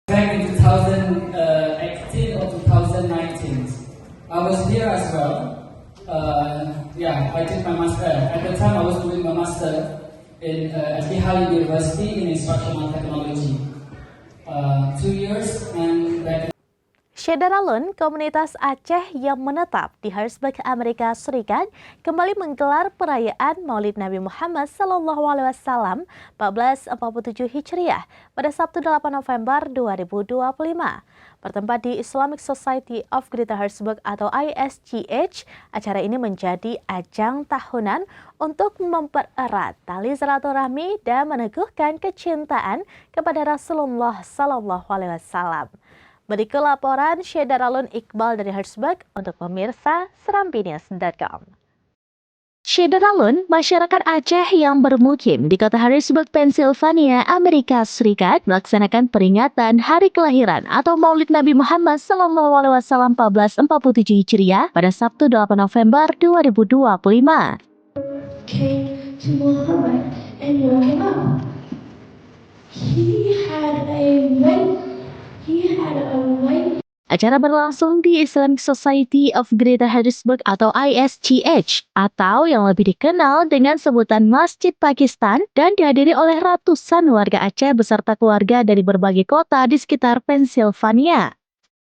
Back in 2018 or 2019, I was here as well. I did my master. At the time, I was doing my master in SBH University in Instructional Technology. 2 years and back. Syedara Lun, komunitas Aceh yang menetap di Harrisburg, Amerika Serikat, kembali menggelar perayaan Maulid Nabi Muhammad SAW 1447 Hijriah pada Sabtu 8 November 2025. Bertempat di Islamic Society of Greater Harrisburg atau ISGH, acara ini menjadi ajang tahunan untuk mempererat tali silaturahmi dan meneguhkan kecintaan kepada Rasulullah SAW. Berikut laporan Syedara Lun Iqbal dari Harrisburg untuk pemirsa serambinews.com. Syedara Lun, masyarakat Aceh yang bermukim di kota Harrisburg, Pennsylvania, Amerika Serikat, melaksanakan peringatan hari kelahiran atau Maulid Nabi Muhammad SAW 1447 Hijriah pada Sabtu 8 November 2025. Came to Muhammad and woke him up. He had a Acara berlangsung di Islamic Society of Greater Harrisburg atau ISGH atau yang lebih dikenal dengan sebutan Masjid Pakistan dan dihadiri oleh ratusan warga Aceh beserta keluarga dari berbagai kota di sekitar Pennsylvania.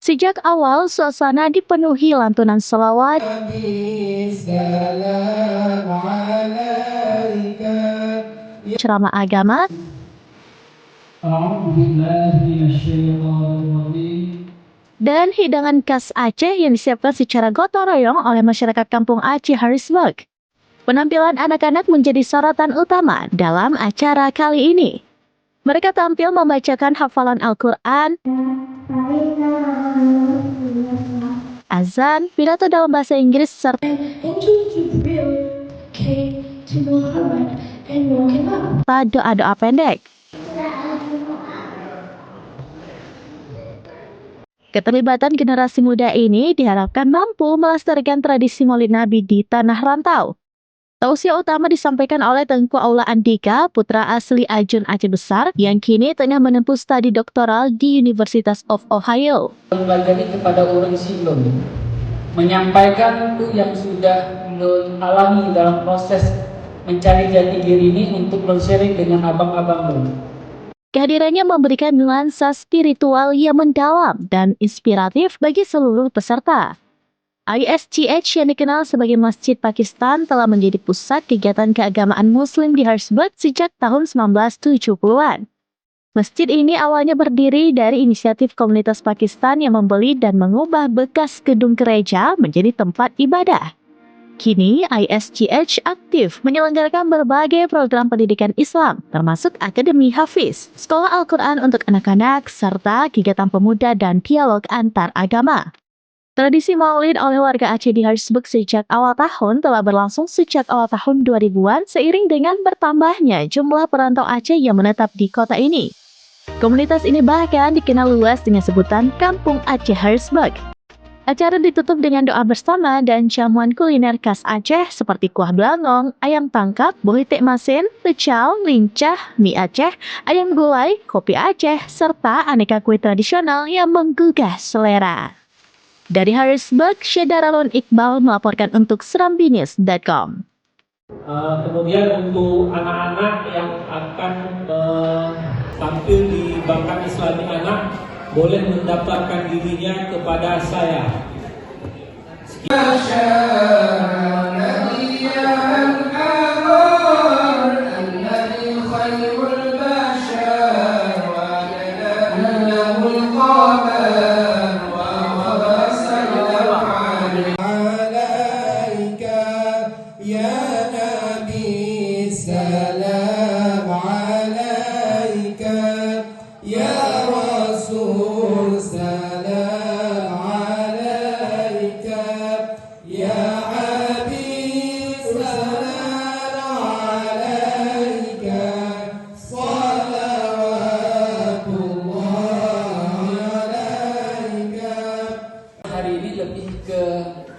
Sejak awal, suasana dipenuhi lantunan selawat, ceramah agama, dan hidangan khas Aceh yang disiapkan secara gotong royong oleh masyarakat kampung Aceh Harrisburg. Penampilan anak-anak menjadi sorotan utama dalam acara kali ini. Mereka tampil membacakan hafalan Al-Quran, azan, pidato dalam bahasa Inggris, serta doa-doa pendek. Keterlibatan generasi muda ini diharapkan mampu melestarikan tradisi Maulid Nabi di tanah rantau. Tausiah utama disampaikan oleh Tengku Aula Andika, putra asli Ajun Aceh Besar, yang kini tengah menempuh studi doktoral di University of Ohio. Mempelajari kepada orang Silon, menyampaikan itu yang sudah Lun alami dalam proses mencari jati diri ini untuk sharing dengan abang-abang Lun. Kehadirannya memberikan nuansa spiritual yang mendalam dan inspiratif bagi seluruh peserta. ISGH yang dikenal sebagai Masjid Pakistan telah menjadi pusat kegiatan keagamaan Muslim di Harrisburg sejak tahun 1970-an. Masjid ini awalnya berdiri dari inisiatif komunitas Pakistan yang membeli dan mengubah bekas gedung gereja menjadi tempat ibadah. Kini, ISGH aktif menyelenggarakan berbagai program pendidikan Islam, termasuk Akademi Hafiz, Sekolah Al-Quran untuk anak-anak, serta kegiatan pemuda dan dialog antar agama. Tradisi Maulid oleh warga Aceh di Harrisburg sejak awal tahun telah berlangsung sejak awal tahun 2000-an seiring dengan bertambahnya jumlah perantau Aceh yang menetap di kota ini. Komunitas ini bahkan dikenal luas dengan sebutan Kampung Aceh Harrisburg. Acara ditutup dengan doa bersama dan jamuan kuliner khas Aceh seperti kuah belangong, ayam tangkap, bohitek masin, pecel, lincah, mie Aceh, ayam gulai, kopi Aceh, serta aneka kue tradisional yang menggugah selera. Dari Harrisburg, Syedara Lun Iqbal melaporkan untuk serambinews.com. Kemudian untuk anak-anak yang akan tampil di Bakat Islami Anak, boleh mendaftarkan dirinya kepada saya.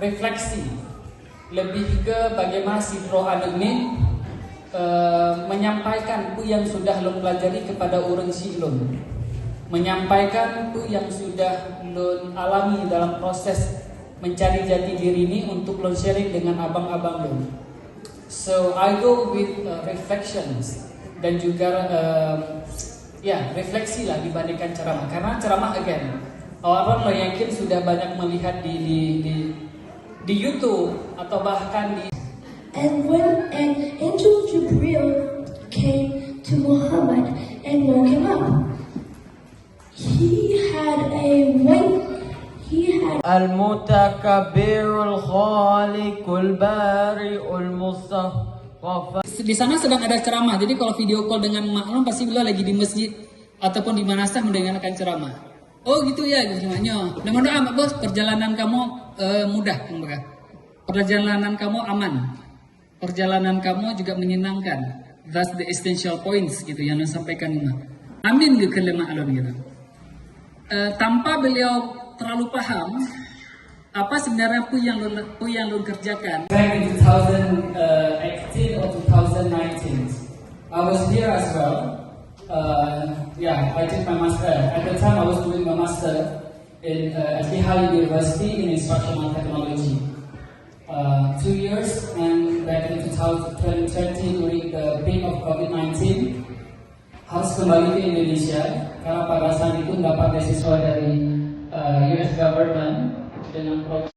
Refleksi, lebih ke bagaimana si Pro Adem ini menyampaikan itu yang sudah lo pelajari kepada orang Silon. menyampaikan itu yang sudah Lun alami dalam proses mencari jati diri ini untuk Lun sharing dengan abang-abang Lun. So I go with reflections dan juga refleksi lah dibandingkan ceramah, karena ceramah again orang yakin sudah banyak melihat di YouTube atau bahkan di. And when an angel Jibril came to Muhammad and woke him up, he had المتكبر الخالق البارئ المصطفى. Di sana sedang ada ceramah, jadi kalau video call dengan maklum pasti beliau lagi di masjid ataupun di manasah mendengarkan ceramah. Oh gitu ya, gitu semuanya. Mudah-mudahan bos perjalanan kamu mudah, perjalanan kamu aman, perjalanan kamu juga menyenangkan. That's the essential points gitu yang disampaikan Imam. Amin gitu alun gitu. Tanpa beliau terlalu paham apa sebenarnya yang Lun kerjakan. Back in 2018 or 2019, I was here as well. I did my master. At the time, I was doing my master in Al-Bihar University in Instructional Technology. 2 years, and back in 2020 during the peak of COVID-19, harus kembali ke Indonesia karena pada saat itu mendapat beasiswa dari US government dengan program.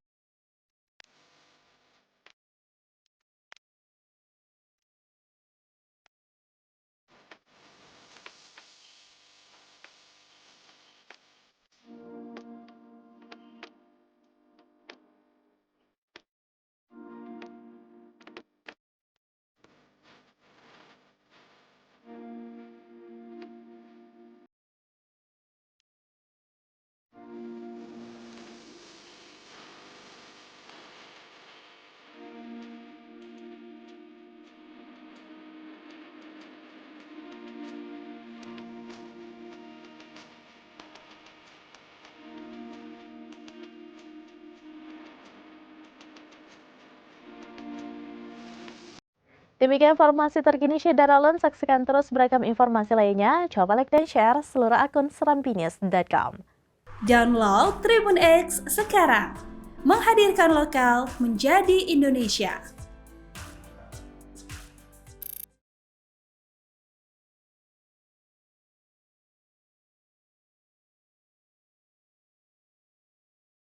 Demikian informasi terkini Syedara Lun. Saksikan terus beragam informasi lainnya. Coba like dan share seluruh akun serampinews.com. Download Tribun X sekarang. Menghadirkan lokal menjadi Indonesia.